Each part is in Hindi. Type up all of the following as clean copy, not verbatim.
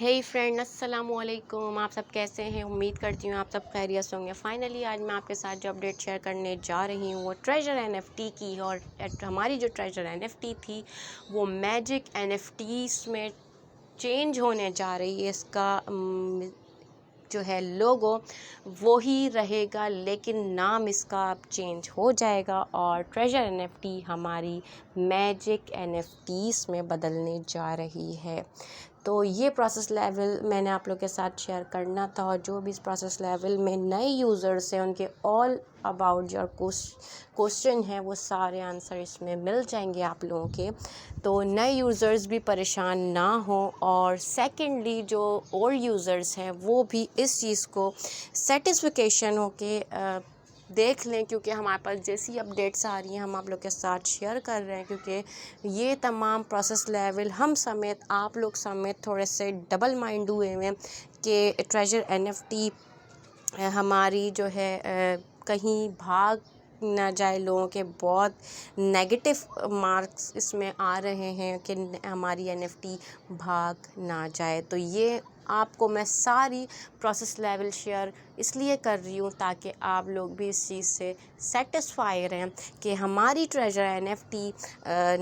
हे फ्रेंड, अस्सलाम वालेकुम। आप सब कैसे हैं? उम्मीद करती हूँ आप सब खैरियत से होंगे। फाइनली आज मैं आपके साथ जो अपडेट शेयर करने जा रही हूँ वो ट्रेजर एनएफटी की। और हमारी जो ट्रेजर एनएफटी थी वो मैजिक एनएफटीज में चेंज होने जा रही है। इसका जो है लोगो वो ही रहेगा, लेकिन नाम इसका अब चेंज हो जाएगा और ट्रेजर एनएफटी हमारी मैजिक एनएफटीज में बदलने जा रही है। तो ये प्रोसेस लेवल मैंने आप लोग के साथ शेयर करना था, और जो भी इस प्रोसेस लेवल में नए यूज़र्स हैं उनके ऑल अबाउट जो क्वेश्चन है वो सारे आंसर इसमें मिल जाएंगे आप लोगों के, तो नए यूज़र्स भी परेशान ना हो। और सेकेंडली जो ओल्ड यूज़र्स हैं वो भी इस चीज़ को सेटिस्फिकेशन हो के देख लें, क्योंकि हमारे पास जैसी अपडेट्स आ रही हैं हम आप लोग के साथ शेयर कर रहे हैं। क्योंकि ये तमाम प्रोसेस लेवल हम समेत आप लोग समेत थोड़े से डबल माइंड हुए हैं कि ट्रेजर एनएफटी हमारी जो है कहीं भाग ना जाए। लोगों के बहुत नेगेटिव मार्क्स इसमें आ रहे हैं कि हमारी एनएफटी भाग ना जाए। तो ये आपको मैं सारी प्रोसेस लेवल शेयर इसलिए कर रही हूँ ताकि आप लोग भी इस चीज़ से सेटिस्फाई रहें कि हमारी ट्रेजर एनएफटी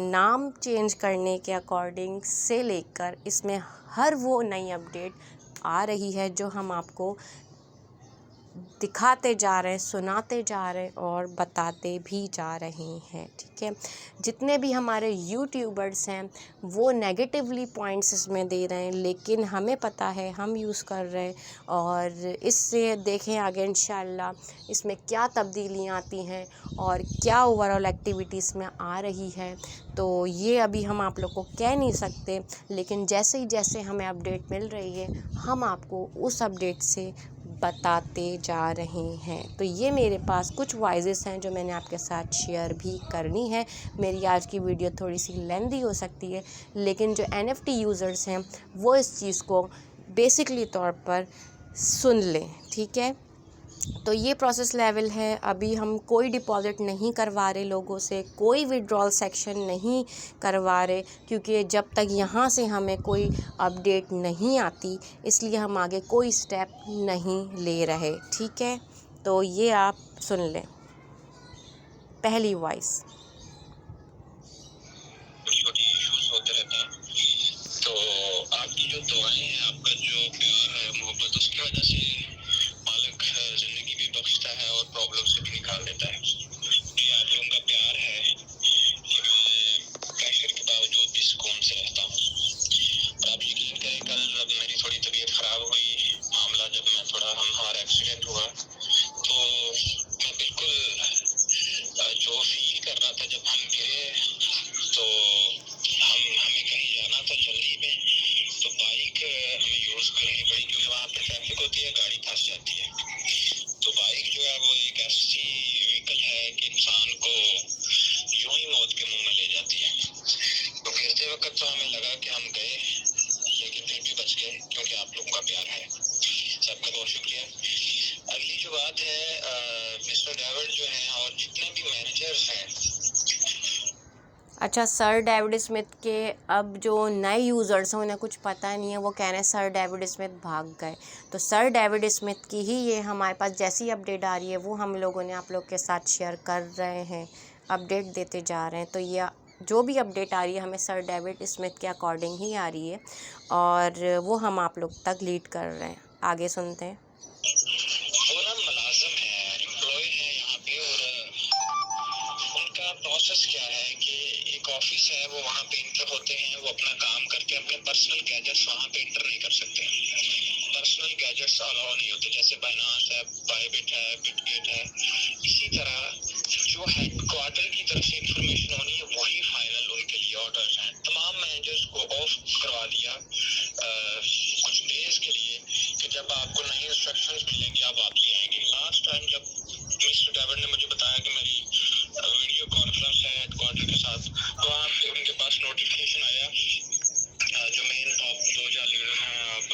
नाम चेंज करने के अकॉर्डिंग से लेकर इसमें हर वो नई अपडेट आ रही है जो हम आपको दिखाते जा रहे हैं, सुनाते जा रहे हैं और बताते भी जा रहे हैं। ठीक है, जितने भी हमारे यूट्यूबर्स हैं वो नेगेटिवली पॉइंट्स इसमें दे रहे हैं, लेकिन हमें पता है हम यूज़ कर रहे हैं और इससे देखें आगे इंशाल्लाह इसमें क्या तब्दीलियाँ आती हैं और क्या ओवरऑल एक्टिविटीज़ में आ रही है। तो ये अभी हम आप लोग को कह नहीं सकते, लेकिन जैसे हमें अपडेट मिल रही है हम आपको उस अपडेट से बताते जा रहे हैं। तो ये मेरे पास कुछ वॉइसेस हैं जो मैंने आपके साथ शेयर भी करनी है। मेरी आज की वीडियो थोड़ी सी लेंदी हो सकती है, लेकिन जो एनएफटी यूज़र्स हैं वो इस चीज़ को बेसिकली तौर पर सुन लें। ठीक है, तो ये प्रोसेस लेवल है। अभी हम कोई डिपॉज़िट नहीं करवा रहे लोगों से, कोई विड्रॉल सेक्शन नहीं करवा रहे, क्योंकि जब तक यहाँ से हमें कोई अपडेट नहीं आती इसलिए हम आगे कोई स्टेप नहीं ले रहे। ठीक है, तो ये आप सुन लें पहली वॉइस। छोटी इश्यूज होते रहते हैं, तो आपकी जो दुआएं हैं, आपका जो प्यार है, मोहब्बत, उसकी वजह से मालिक जिंदगी भी बख्शता है और प्रॉब्लम से भी निकाल देता है। तो ये आप लोगों का प्यार है कि मैं प्रेशर के बावजूद भी सुकून से रहता हूँ। और आप यकीन करें, कल जब मेरी थोड़ी तबीयत खराब हुई, मामला जब मैं थोड़ा हमारा एक्सीडेंट हुआ, तो मैं बिल्कुल जो फील कर रहा था जब हम गिरे, तो हमें कहीं जाना था जल्दी में, तो बाइक हमें यूज़ करनी पड़ी क्योंकि वहाँ पे ट्रैफिक होती है, गाड़ी फंस जाती है। तो बाइक जो है वो एक ऐसी व्हीकल है कि इंसान को यूं ही मौत के मुंह में ले जाती है। तो गिरते वक्त तो हमें लगा कि हम गए, लेकिन फिर भी बच गए क्योंकि आप लोगों का प्यार है। सबका बहुत शुक्रिया। अगली जो बात है, मिस्टर डेविड जो हैं और जितने भी मैनेजर्स हैं। अच्छा, सर डेविड स्मिथ के अब जो नए यूज़र्स हैं उन्हें कुछ पता नहीं है, वो कह रहे हैं सर डेविड स्मिथ भाग गए। तो सर डेविड स्मिथ की ही ये हमारे पास जैसी अपडेट आ रही है वो हम लोगों ने आप लोग के साथ शेयर कर रहे हैं, अपडेट देते जा रहे हैं। तो ये जो भी अपडेट आ रही है हमें सर डेविड स्मिथ के अकॉर्डिंग ही आ रही है और वो हम आप लोग तक लीड कर रहे हैं। आगे सुनते हैं। वो ना मुलाजिम है, एम्प्लॉय है यहाँ पे, और उनका प्रोसेस क्या है कि एक ऑफिस है, वो वहाँ पे इंटर होते हैं, वो अपना काम करके अपने पर्सनल गैजेट्स वहाँ पे इंटर नहीं कर सकते। पर्सनल गैजेट्स अलाउ नहीं होते, जैसे बाइनांस है, बाइबिट है, बिटगेट है। इसी तरह जो हेडक्वार्टर की तरफ से इंफॉर्मेशन होनी है वही फाइनल उनके लिए ऑर्डर्स हैं। तमाम मैनेजर्स को ऑफ करवा दिया कुछ डेज के लिए कि जब आपको नई इंस्ट्रक्शंस मिलेंगी आप वापसी आएंगे। लास्ट टाइम जब मिस्टर डेविड ने मुझे बताया कि मेरी वीडियो कॉन्फ्रेंस है हेडक्वार्टर के साथ, तो वहाँ पे उनके पास नोटिफिकेशन आया, जो मेन टॉप 2-4 लीडर हैं, आप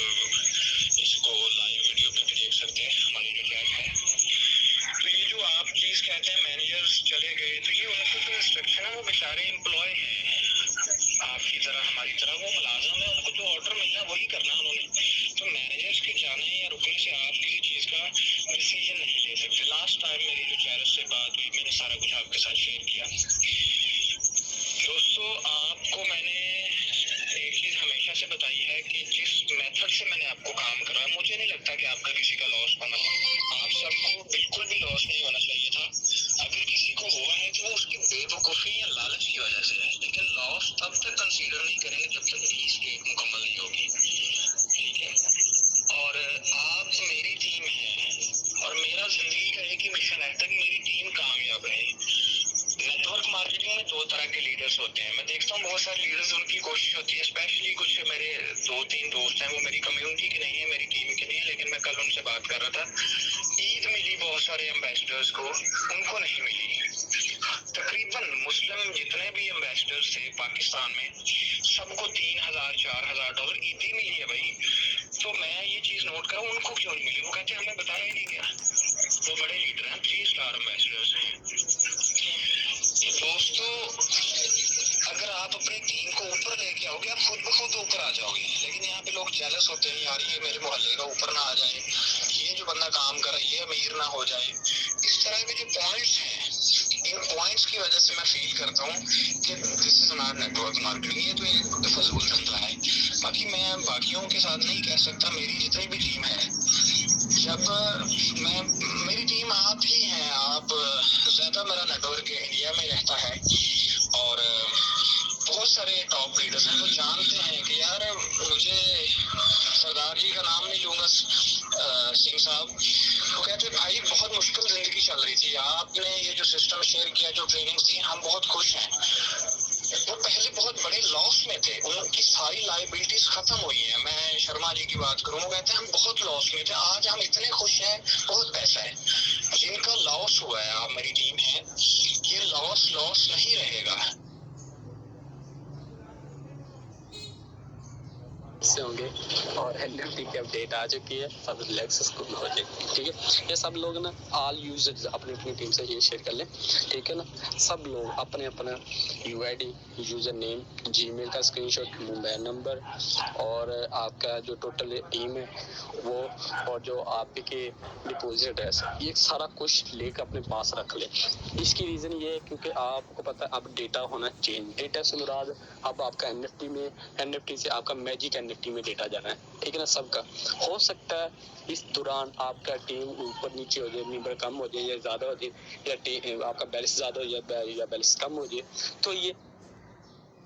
इसको लाइव वीडियो पे भी देख सकते हैं, हमारी जो चैट है। तो ये जो आप चीज़ कहते हैं मैनेजर्स चले गए, तो ये उनकी जो इंस्ट्रक्शन है वो बेचारे एम्प्लॉय हैं आपकी तरह हमारी तरह वो मुलाजिम है, उनको जो ऑर्डर मिलना है वही करना उन्होंने। तो मैनेजर्स के जाने या रुकने से आप किसी चीज़ का डिसीजन नहीं ले सकते। लास्ट टाइम मेरी जो चैरस से बात हुई, मैंने सारा कुछ आपके साथ शेयर किया। दोस्तों, आपको मैंने एक चीज़ हमेशा से बताई है कि जिस मेथड से मैंने आपको काम करा, मुझे नहीं लगता कि आपका किसी का लॉस होना। आप सबको बिल्कुल भी लॉस नहीं होना चाहिए था। अगर किसी को हुआ है तो उसकी बेवकूफ़ी या लालच की वजह से है, लेकिन लॉस तब तक कंसीडर नहीं करेंगे जब तक फीस डेट मुकम्मल नहीं होगी, ठीक है। और आप मेरी टीम है और मेरा जिंदगी का एक ही मिशन है कि मेरी टीम कामयाब रहे। नेटवर्क मार्केटिंग में दो तरह के लीडर्स होते हैं। मैं देखता हूँ बहुत सारे लीडर्स, उनकी कोशिश होती है, स्पेशली कुछ मेरे 2-3 दोस्त हैं, वो मेरी कम्युनिटी के नहीं है, मेरी टीम के नहीं है, लेकिन मैं कल उनसे बात कर रहा था। ईद मिली बहुत सारे एम्बेसडर्स को, उनको नहीं मिली। तकरीबन मुस्लिम जितने भी एम्बेसडर्स थे पाकिस्तान में, सबको $3,000-4,000 ईदी मिली है भाई। तो मैं ये चीज नोट करा, उनको क्यों नहीं मिली? वो कहते हमें बताया ही नहीं गया। वो बड़े लीडर हैं, 3 स्टार एम्बेसडर्स हैं। दोस्तों, अगर आप अपनी टीम को ऊपर लेके आओगे, आप खुद ब खुद ऊपर आ जाओगे। लेकिन यहाँ पे लोग जेलस होते हैं, यार ये मेरे मोहल्ले का ऊपर ना आ जाए, ये जो बंदा काम कर रहा है ये अमीर ना हो जाए। इस तरह के जो पॉइंट्स हैं, इन पॉइंट्स की वजह से मैं फील करता हूँ कि this is not network marketing, ये तो एक फजूल धंधा है। बाकी मैं बाकियों के साथ नहीं कह सकता, मेरी जितनी भी टीम है, जब मेरी टीम आप ही हैं, आप ज्यादा मेरा नेटवर्क इंडिया में रहता है और बहुत सारे टॉप लीडर्स हैं, वो जानते हैं कि यार मुझे सरदार जी का नाम नहीं लूंगा, सिंह साहब, वो कहते भाई बहुत मुश्किल जिंदगी चल रही थी, आपने ये जो सिस्टम शेयर किया, जो ट्रेनिंग दी, हम बहुत खुश हैं। वो पहले बहुत बड़े लॉस में थे, उनकी सारी लाइबिलिटीज खत्म हुई है। मैं शर्मा जी की बात करूं, वो कहते हैं हम बहुत लॉस में थे, आज हम इतने खुश हैं, बहुत पैसा है। जिनका लॉस हुआ है, आप मेरी टीम है, ये लॉस नहीं रहेगा। से होंगे और एनएफटी की अपडेट आ चुकी है, सब रिलैक्स को भी हो जाएगी, ठीक है। ये सब लोग ना ऑल यूजर्स अपनी अपनी टीम से ये शेयर कर लें, ठीक है ना। सब लोग अपने अपना यूआईडी, यूजर नेम, जीमेल का स्क्रीनशॉट, मोबाइल नंबर और आपका जो टोटल टीम है वो, और जो आपके डिपॉजिट एड्रेस, ये सारा कुछ लेकर अपने पास रख लें। इसकी रीज़न ये है क्योंकि आपको पता है अब डेटा होना चेंज, डेटा से मुराद अब आपका एनएफटी में, एनएफटी से आपका मैजिक एनएफटी में डेटा जाना है, ठीक है ना। सबका हो सकता है इस दौरान आपका टीम ऊपर नीचे हो जाए, मेंबर कम हो जाए या ज़्यादा हो जाए, या आपका बैलेंस ज़्यादा हो जाए या बैलेंस कम हो जाए। तो ये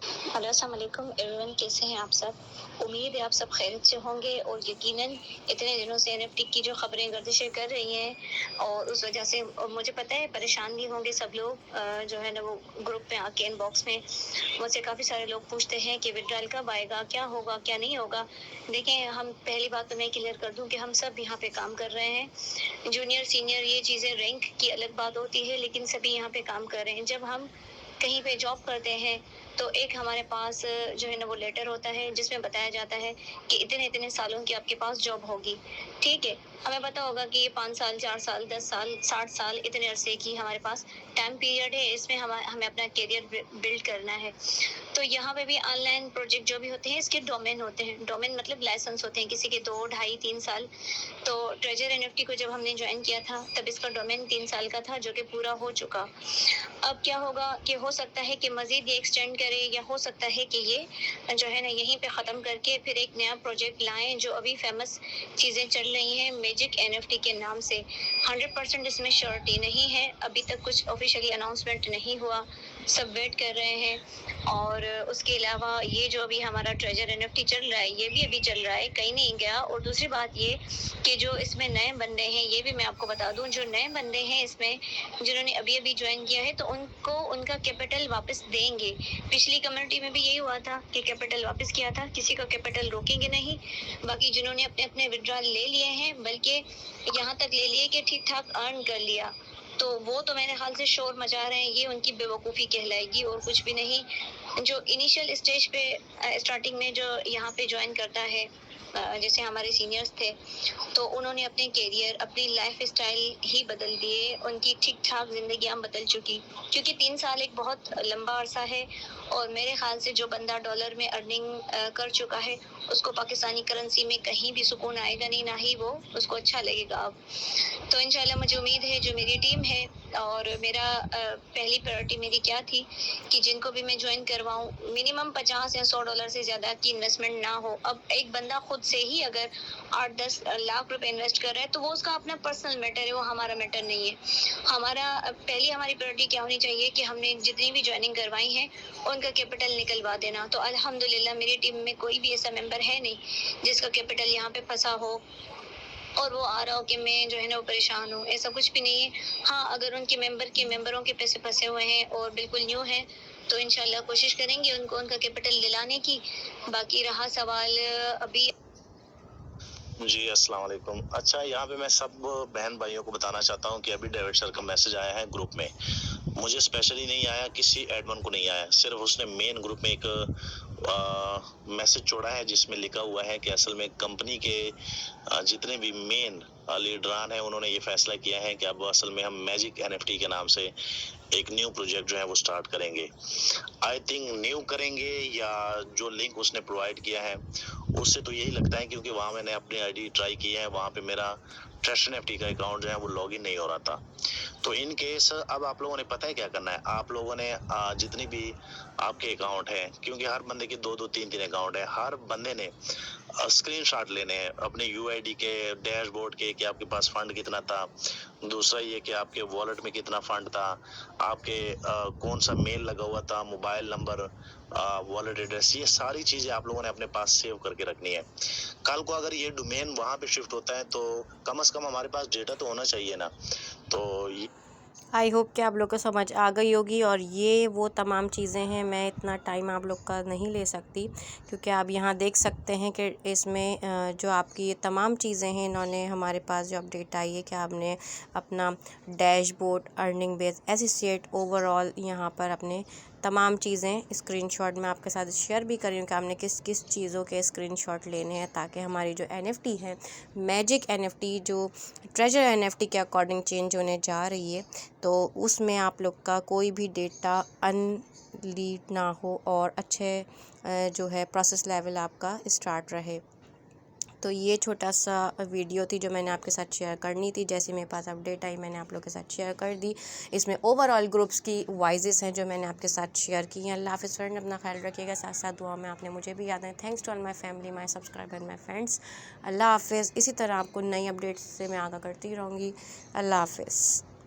हेलो, अस्सलाम वालेकुम एवरीवन, कैसे हैं आप सब? उम्मीद है आप सब खैरियत से होंगे। और यकीनन इतने दिनों से एनएफटी की जो खबरें गर्दिशें कर रही हैं और उस वजह से मुझे पता है परेशान भी होंगे सब लोग, जो है ना वो ग्रुप में आके इनबॉक्स में मुझसे काफ़ी सारे लोग पूछते हैं कि विड्रॉल कब आएगा, क्या होगा क्या नहीं होगा। देखें, हम पहली बात तो मैं क्लियर कर दूं कि हम सब यहाँ पे काम कर रहे हैं। जूनियर सीनियर ये चीज़ें रैंक की अलग बात होती है, लेकिन सभी यहाँ पे काम कर रहे हैं। जब हम कहीं पे जॉब करते हैं तो एक हमारे पास जो है ना वो लेटर होता है जिसमें बताया जाता है कि इतने इतने सालों की आपके पास जॉब होगी, ठीक है। हमें पता होगा कि ये 5 साल, 4 साल, 10 साल, 60 साल, इतने अरसे की हमारे पास टाइम पीरियड है। इसमें हमें अपना करियर बिल्ड करना है। तो यहाँ पे भी ऑनलाइन प्रोजेक्ट जो भी होते हैं इसके डोमेन होते हैं। डोमेन मतलब लाइसेंस होते हैं, किसी के 2, 2.5, 3 साल। तो ट्रेजर एनएफटी को जब हमने ज्वाइन किया था तब इसका डोमेन 3 साल का था, जो कि पूरा हो चुका। अब क्या होगा कि हो सकता है कि मज़ीद ये एक्सटेंड करें, या हो सकता है कि ये जो है ना यहीं पे ख़त्म करके फिर एक नया प्रोजेक्ट लाएं। जो अभी फेमस चीज़ें चल रही हैं मैजिक एनएफटी के नाम से, 100% इसमें श्योरिटी नहीं है। अभी तक कुछ ऑफिशियली अनाउंसमेंट नहीं हुआ, सब वेट कर रहे हैं। और उसके अलावा ये जो अभी हमारा ट्रेजर एनएफटी चल रहा है, ये भी अभी चल रहा है, कहीं नहीं गया। और दूसरी बात ये कि जो इसमें नए बंदे हैं, ये भी मैं आपको बता दूं, जो नए बंदे हैं इसमें जिन्होंने अभी अभी ज्वाइन किया है, तो उनको उनका कैपिटल वापस देंगे। पिछली कम्युनिटी में भी यही हुआ था कि कैपिटल वापस किया था, किसी का कैपिटल रोकेंगे नहीं। बाकी जिन्होंने अपने अपने विड्रॉल ले लिए हैं, बल्कि यहाँ तक ले लिए कि ठीक ठाक अर्न कर लिया, तो वो तो मेरे ख्याल से शोर मचा रहे हैं, ये उनकी बेवकूफ़ी कहलाएगी और कुछ भी नहीं। जो इनिशियल स्टेज पे स्टार्टिंग में जो यहाँ पे ज्वाइन करता है जैसे हमारे सीनियर्स थे, तो उन्होंने अपने कैरियर, अपनी लाइफ स्टाइल ही बदल दिए, उनकी ठीक ठाक जिंदगियां बदल चुकी, क्योंकि 3 साल एक बहुत लंबा अरसा है। और मेरे ख्याल से जो बंदा डॉलर में अर्निंग कर चुका है, उसको पाकिस्तानी करेंसी में कहीं भी सुकून आएगा नहीं, ना ही वो उसको अच्छा लगेगा अब। तो इंशाल्लाह मुझे उम्मीद है, जो मेरी टीम है और मेरा पहली प्रायोरिटी मेरी क्या थी कि जिनको भी मैं ज्वाइन करवाऊँ, मिनिमम 50 या $100 से ज़्यादा की इन्वेस्टमेंट ना हो। अब एक बंदा खुद से ही अगर 8-10 लाख रुपए इन्वेस्ट कर रहा है, तो वो उसका अपना पर्सनल मैटर है, वो हमारा मैटर नहीं है। हमारी प्रायोरिटी क्या होनी चाहिए कि हमने जितनी भी ज्वाइनिंग करवाई है, उनका कैपिटल निकलवा देना। तो अल्हम्दुलिल्लाह मेरी टीम में कोई भी ऐसा मेंबर है नहीं जिसका कैपिटल यहाँ पे फंसा हो और वो आ रहा हो कि मैं जो है ना वो परेशान हूँ, ऐसा कुछ भी नहीं है। हाँ, अगर उनके मेंबरों के पैसे फंसे हुए हैं और बिल्कुल न्यू हैं, तो इंशाल्लाह कोशिश करेंगे उनको उनका कैपिटल दिलाने की। बाकी रहा सवाल अभी जी अस्सलाम वालेकुम। अच्छा, यहाँ पे मैं सब बहन भाइयों को बताना चाहता हूँ कि अभी डेविड सर का मैसेज आया है ग्रुप में। मुझे स्पेशली नहीं आया, किसी एडमिन को नहीं आया, सिर्फ उसने मेन ग्रुप में एक मैसेज छोड़ा है जिसमें लिखा हुआ है कि असल में कंपनी के जितने भी मेन लीडरान हैं, उन्होंने ये फैसला किया है कि अब असल में हम मैजिक एनएफटी के नाम से एक न्यू प्रोजेक्ट जो है वो स्टार्ट करेंगे। आई थिंक न्यू करेंगे या जो लिंक उसने प्रोवाइड किया है उससे तो यही लगता है, क्योंकि वहाँ मैंने अपनी आईडी ट्राई की है, वहाँ पे मेरा ट्रस्ट एनएफटी का अकाउंट जो है वो लॉगिन नहीं हो रहा था। तो इन केस अब आप लोगों ने पता है क्या करना है, आप लोगों ने जितनी भी आपके अकाउंट है, क्योंकि हर बंदे के 2-2 3-3 अकाउंट है, हर बंदे ने स्क्रीनशॉट लेने हैं अपने यूआईडी के, डैशबोर्ड के, कि आपके पास फंड कितना था, दूसरा ये कि आपके वॉलेट में कितना फंड था, आपके कौन सा मेल लगा हुआ था, मोबाइल नंबर, वॉलेट एड्रेस, ये सारी चीजें आप लोगों ने अपने पास सेव करके रखनी है। कल को अगर ये डोमेन वहां पे शिफ्ट होता है तो कम से कम हमारे पास डेटा तो होना चाहिए ना। तो आई होप कि आप लोग को समझ आ गई होगी। और ये वो तमाम चीज़ें हैं, मैं इतना टाइम आप लोग का नहीं ले सकती, क्योंकि आप यहाँ देख सकते हैं कि इसमें जो आपकी ये तमाम चीज़ें हैं, इन्होंने हमारे पास जो अपडेट आई है कि आपने अपना dashboard, earning base, associate, overall यहाँ पर अपने तमाम चीज़ें स्क्रीनशॉट में आपके साथ शेयर भी कर रही हूँ कि आपने किस किस चीज़ों के स्क्रीनशॉट लेने हैं, ताकि हमारी जो एनएफटी है, मैजिक एनएफटी जो ट्रेजर एनएफटी के अकॉर्डिंग चेंज होने जा रही है, तो उसमें आप लोग का कोई भी डेटा अनलीड ना हो और अच्छे जो है प्रोसेस लेवल आपका स्टार्ट रहे। तो ये छोटा सा वीडियो थी जो मैंने आपके साथ शेयर करनी थी। जैसे मेरे पास अपडेट आई, मैंने आप लोगों के साथ शेयर कर दी। इसमें ओवरऑल ग्रुप्स की वाइजेस हैं जो मैंने आपके साथ शेयर की हैं। अल्लाह हाफ़िज़ फ्रेंड, अपना ख्याल रखिएगा, साथ साथ दुआ में आपने मुझे भी याद है। Thanks to all my family, my subscriber, my friends. अल्लाह हाफ़िज़। इसी तरह आपको नई अपडेट्स से मैं आगाह करती रहूँगी। अल्लाह हाफ़िज़।